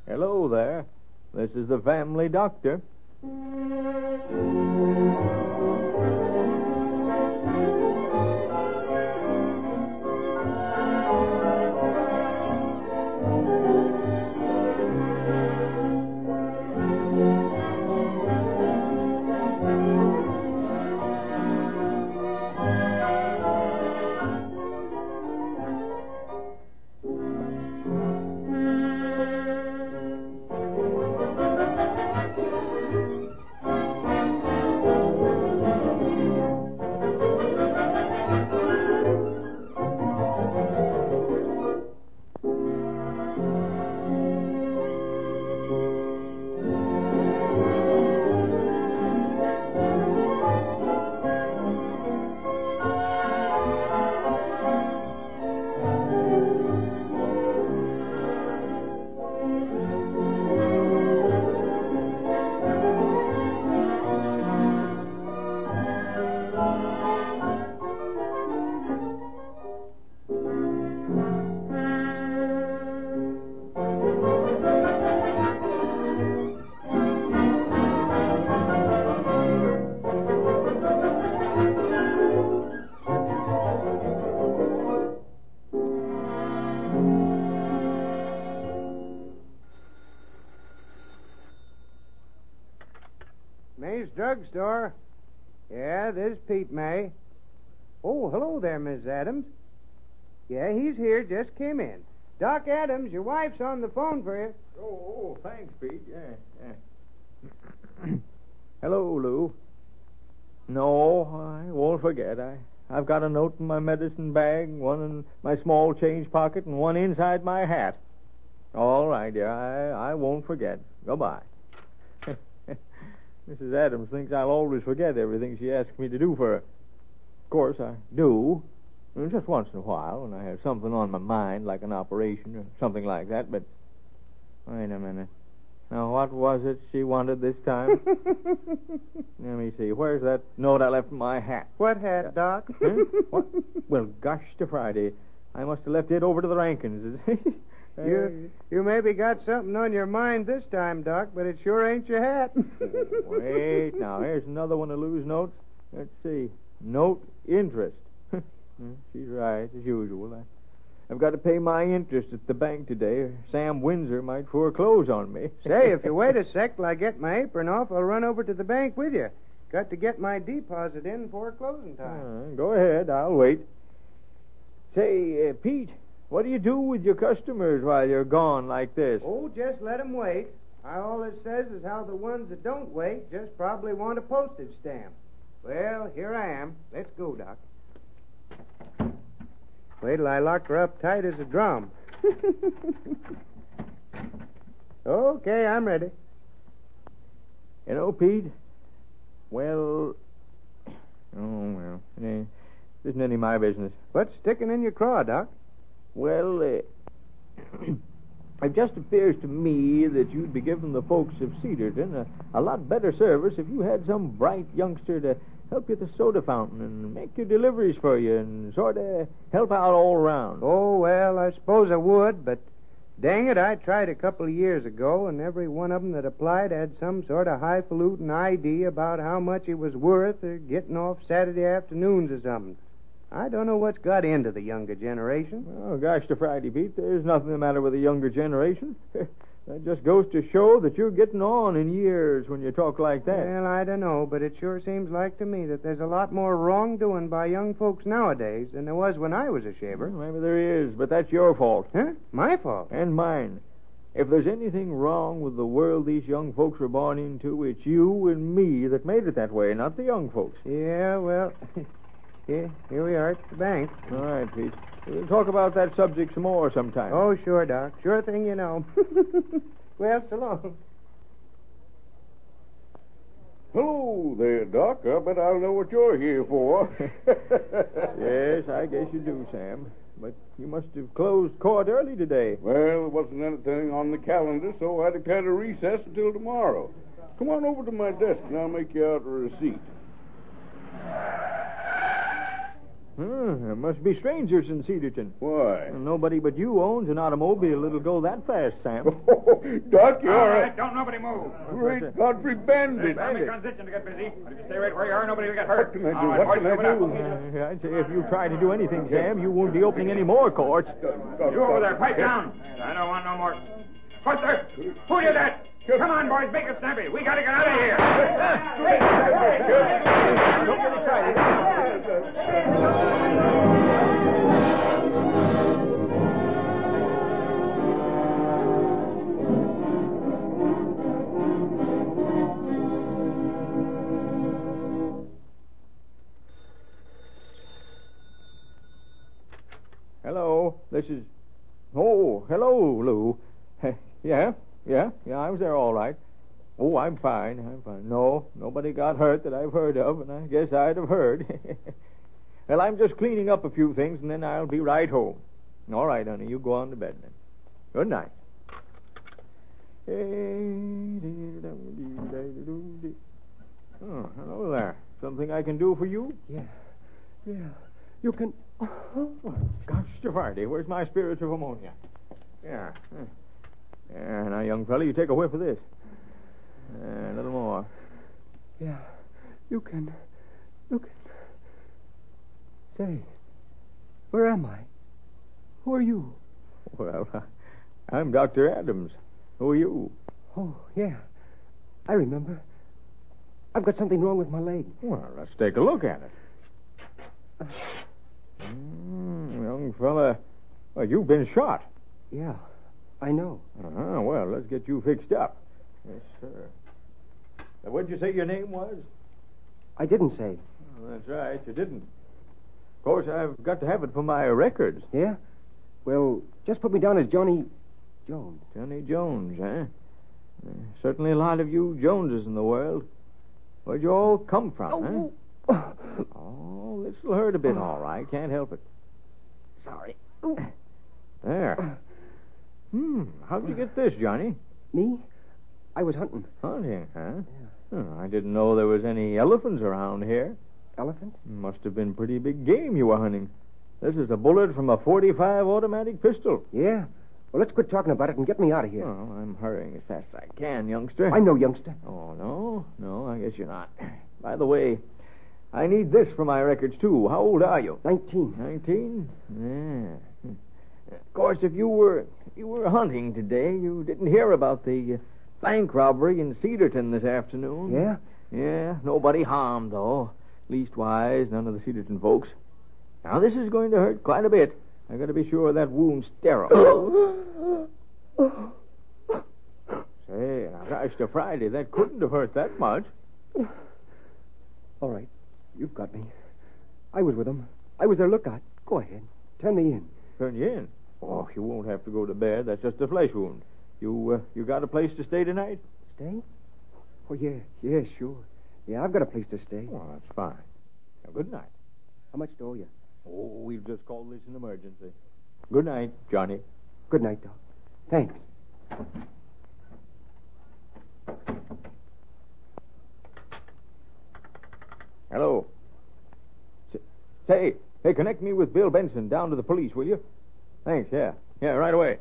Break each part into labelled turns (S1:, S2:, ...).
S1: Hello there. This is the family doctor.
S2: May's Drugstore. Yeah, this is Pete May. Oh, hello there, Miss Adams. Yeah, he's here. Just came in. Doc Adams, your wife's on the phone for you.
S1: Oh, thanks, Pete. Yeah. Hello, Lou. No, I won't forget. I've got a note in my medicine bag, one in my small change pocket, and one inside my hat. All right, dear. I won't forget. Goodbye. Mrs. Adams thinks I'll always forget everything she asks me to do for her. Of course, I do. Just once in a while when I have something on my mind, like an operation or something like that, but... Wait a minute. Now, what was it she wanted this time? Let me see. Where's that note I left in my hat?
S2: What hat, Doc?
S1: Huh? What? Well, gosh to Friday. I must have left it over to the Rankins.
S2: You maybe got something on your mind this time, Doc, but it sure ain't your hat.
S1: Wait, now, here's another one of Lou's notes. Let's see. Note interest. She's right, as usual. I've got to pay my interest at the bank today, or Sam Windsor might foreclose on me.
S2: Say, if you wait a sec till I get my apron off, I'll run over to the bank with you. Got to get my deposit in before closing time.
S1: Go ahead, I'll wait. Say, Pete, what do you do with your customers while you're gone like this?
S2: Oh, just let 'em wait. All it says is how the ones that don't wait just probably want a postage stamp. Well, here I am. Let's go, Doc. Wait till I lock her up tight as a drum. Okay, I'm ready.
S1: You know, Pete, well... Oh, well, it isn't any of my business.
S2: What's sticking in your craw, Doc?
S1: Well, it just appears to me that you'd be giving the folks of Cedarton a lot better service if you had some bright youngster to help you at the soda fountain and make your deliveries for you and sort of help out all around.
S2: Oh, well, I suppose I would, but dang it, I tried a couple of years ago, and every one of them that applied had some sort of highfalutin idea about how much it was worth or getting off Saturday afternoons or something. I don't know what's got into the younger generation.
S1: Oh, gosh to Friday, Pete, there's nothing the matter with the younger generation. That just goes to show that you're getting on in years when you talk like that.
S2: Well, I don't know, but it sure seems like to me that there's a lot more wrongdoing by young folks nowadays than there was when I was a shaver.
S1: Well, maybe there is, but that's your fault.
S2: Huh? My fault?
S1: And mine. If there's anything wrong with the world these young folks were born into, it's you and me that made it that way, not the young folks.
S2: Yeah, well, here we are at the bank.
S1: All right, Pete. We'll talk about that subject some more sometime.
S2: Oh, sure, Doc. Sure thing you know. Well, so long.
S3: Hello there, Doc. I bet I'll know what you're here for.
S1: Yes, I guess you do, Sam. But you must have closed court early today.
S3: Well, there wasn't anything on the calendar, so I had to kind of recess until tomorrow. Come on over to my desk, and I'll make you out a receipt.
S1: There must be strangers in Cedarton.
S3: Why?
S1: Nobody but you owns an automobile that'll go that fast, Sam.
S3: Doc, you're
S4: All right, don't nobody move.
S3: Great Godfrey Bandit.
S4: I'm in transition to get busy. But if you stay right where you are, nobody will get hurt.
S3: What can I do?
S4: All right,
S3: What can I
S4: boys,
S3: do?
S1: I'd say if you try to do anything, Sam, you won't be opening any more courts.
S4: You over there, pipe down. I don't want no more. Buster, who did that? Come on, boys, make it snappy. We gotta get out of here.
S1: Don't get excited. Hello, this is... Oh, hello, Lou. Yeah, I was there all right. Oh, I'm fine. No, nobody got hurt that I've heard of, and I guess I'd have heard. Well, I'm just cleaning up a few things, and then I'll be right home. All right, honey, you go on to bed then. Good night. Oh, hello there. Something I can do for you?
S5: Yeah. You can...
S1: Oh, gosh, Friday, where's my spirits of ammonia? Yeah. Yeah, now, young fella, you take a whiff of this. A little more.
S5: Yeah. You can... Say, where am I? Who are you?
S1: Well, I'm Dr. Adams. Who are you?
S5: Oh, yeah. I remember. I've got something wrong with my leg.
S1: Well, let's take a look at it. Young fella, well, you've been shot.
S5: Yeah, I know.
S1: Well, let's get you fixed up. Yes, sir. Now, what'd you say your name was?
S5: I didn't say.
S1: Oh, that's right, you didn't. Of course, I've got to have it for my records.
S5: Yeah? Well, just put me down as Johnny Jones.
S1: Johnny Jones, huh? Certainly a lot of you Joneses in the world. Where'd you all come from, huh? Oh, this'll hurt a bit, all right. Can't help it.
S5: Sorry.
S1: There. How'd you get this, Johnny?
S5: Me? I was hunting.
S1: Hunting, huh?
S5: Yeah.
S1: Oh, I didn't know there was any elephants around here.
S5: Elephant?
S1: Must have been pretty big game you were hunting. This is a bullet from a .45 automatic pistol.
S5: Yeah. Well, let's quit talking about it and get me out of here.
S1: Oh, I'm hurrying as fast as I can, youngster.
S5: I'm no youngster.
S1: Oh, no? No, I guess you're not. By the way, I need this for my records, too. How old are you?
S5: 19.
S1: 19? Yeah. Of course, if you were hunting today, you didn't hear about the bank robbery in Cedarton this afternoon.
S5: Yeah?
S1: Yeah, nobody harmed, though. Leastwise, none of the Cedarton folks. Now, this is going to hurt quite a bit. I got to be sure that wound's sterile. Say, now, gosh, to Friday, that couldn't have hurt that much.
S5: All right. You've got me. I was with them. I was their lookout. Go ahead. Turn me in.
S1: Turn you in? Oh, you won't have to go to bed. That's just a flesh wound. You got a place to stay tonight?
S5: Stay? Oh, yeah, sure. Yeah, I've got a place to stay.
S1: Well, that's fine. Now, good night.
S5: How much do you?
S1: Oh, we've just called this an emergency. Good night, Johnny.
S5: Good night, Doc. Thanks.
S1: Hello. Say, connect me with Bill Benson down to the police, will you? Thanks, yeah. Yeah, right away.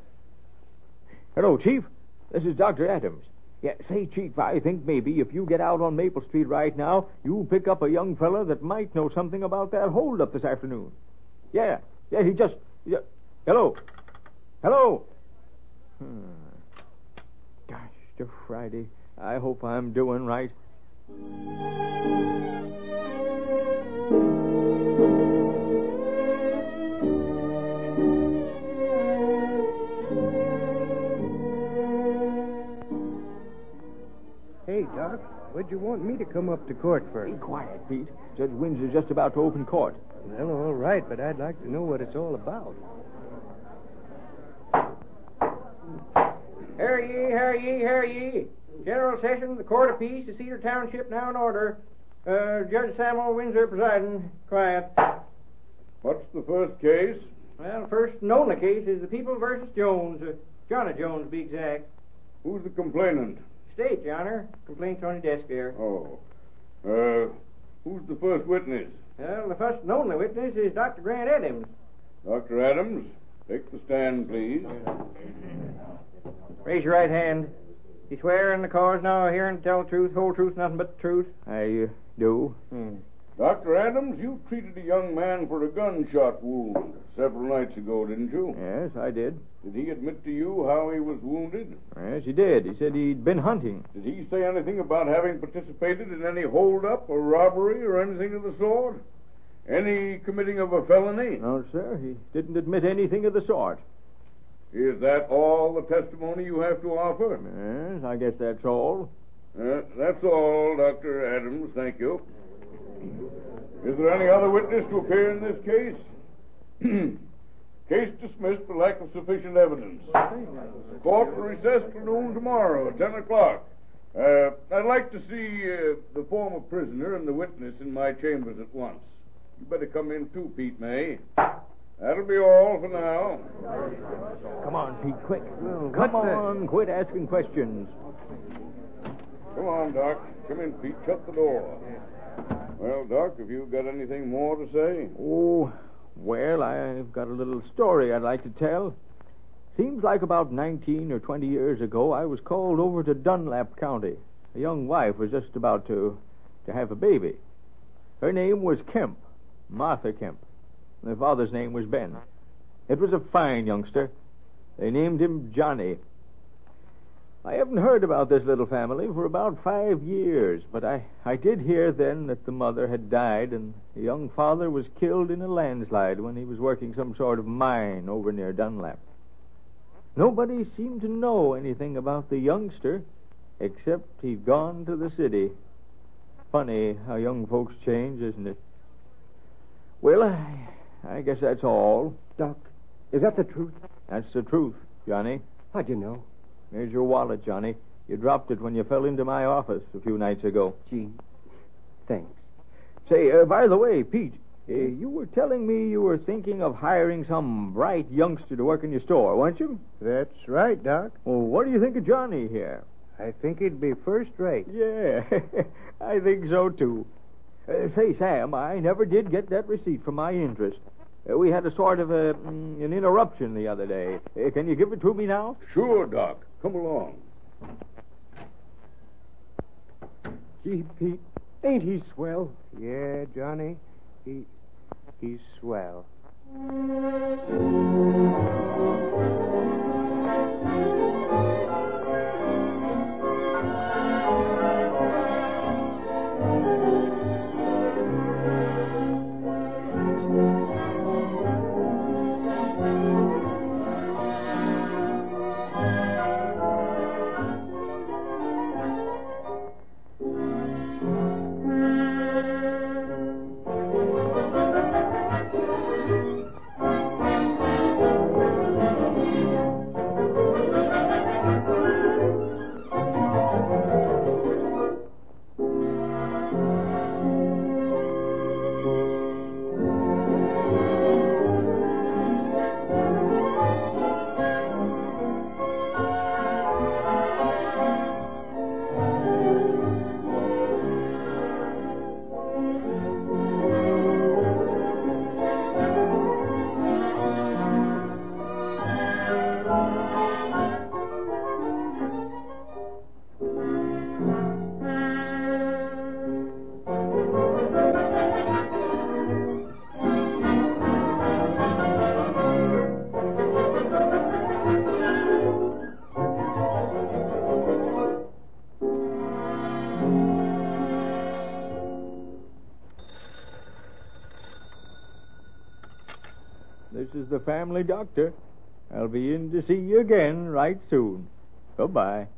S1: Hello, Chief. This is Dr. Adams. Yeah, say, Chief, I think maybe if you get out on Maple Street right now, you'll pick up a young fella that might know something about that holdup this afternoon. Yeah, he just... Hello? Gosh, to Friday. I hope I'm doing right.
S2: Hey, Doc, what'd you want me to come up to court for?
S1: Be quiet, Pete. Judge Windsor's just about to open court.
S2: Well, all right, but I'd like to know what it's all about.
S6: Hear ye. General session of the Court of Peace of Cedar Township now in order. Judge Samuel Windsor presiding. Quiet.
S3: What's the first case?
S6: Well, first known the case is the People versus Jones. Johnny Jones, to be exact.
S3: Who's the complainant?
S6: State, Your Honor. Complaint's on your desk there.
S3: Oh. Who's the first witness?
S6: Well, the first and only witness is Dr. Grant Adams.
S3: Dr. Adams, take the stand, please.
S6: Raise your right hand. You swear in the cause now, hearing to tell the truth, whole truth, nothing but the truth?
S1: I do.
S3: Dr. Adams, you treated a young man for a gunshot wound several nights ago, didn't you?
S1: Yes, I did.
S3: Did he admit to you how he was wounded?
S1: Yes, he did. He said he'd been hunting.
S3: Did he say anything about having participated in any holdup or robbery or anything of the sort? Any committing of a felony?
S1: No, sir. He didn't admit anything of the sort.
S3: Is that all the testimony you have to offer?
S1: Yes, I guess that's all.
S3: That's all, Dr. Adams. Thank you. Is there any other witness to appear in this case? Case dismissed for lack of sufficient evidence. Court will recess till noon tomorrow at 10 o'clock. I'd like to see the former prisoner and the witness in my chambers at once. You better come in too, Pete May. That'll be all for now.
S1: Come on, Pete, quick. Come on, quit asking questions.
S3: Come on, Doc. Come in, Pete. Shut the door. Well, Doc, have you got anything more to say?
S1: Oh, well, I've got a little story I'd like to tell. Seems like about 19 or 20 years ago, I was called over to Dunlap County. A young wife was just about to have a baby. Her name was Kemp, Martha Kemp. Her father's name was Ben. It was a fine youngster. They named him Johnny. I haven't heard about this little family for about 5 years, but I did hear then that the mother had died and the young father was killed in a landslide when he was working some sort of mine over near Dunlap. Nobody seemed to know anything about the youngster, except he'd gone to the city. Funny how young folks change, isn't it? Well, I guess that's all.
S5: Doc, is that the truth?
S1: That's the truth, Johnny.
S5: How'd you know?
S1: Here's your wallet, Johnny. You dropped it when you fell into my office a few nights ago.
S5: Gee, thanks.
S1: Say, by the way, Pete, you were telling me you were thinking of hiring some bright youngster to work in your store, weren't you?
S2: That's right, Doc.
S1: Well, what do you think of Johnny here?
S2: I think he'd be first rate.
S1: Yeah, I think so, too. Say, Sam, I never did get that receipt for my interest. We had a sort of an interruption the other day. Can you give it to me now?
S3: Sure, Doc. Come along.
S5: Gee, Pete, ain't he swell?
S2: Yeah, Johnny. He's swell.
S1: This is the family doctor. I'll be in to see you again right soon. Goodbye.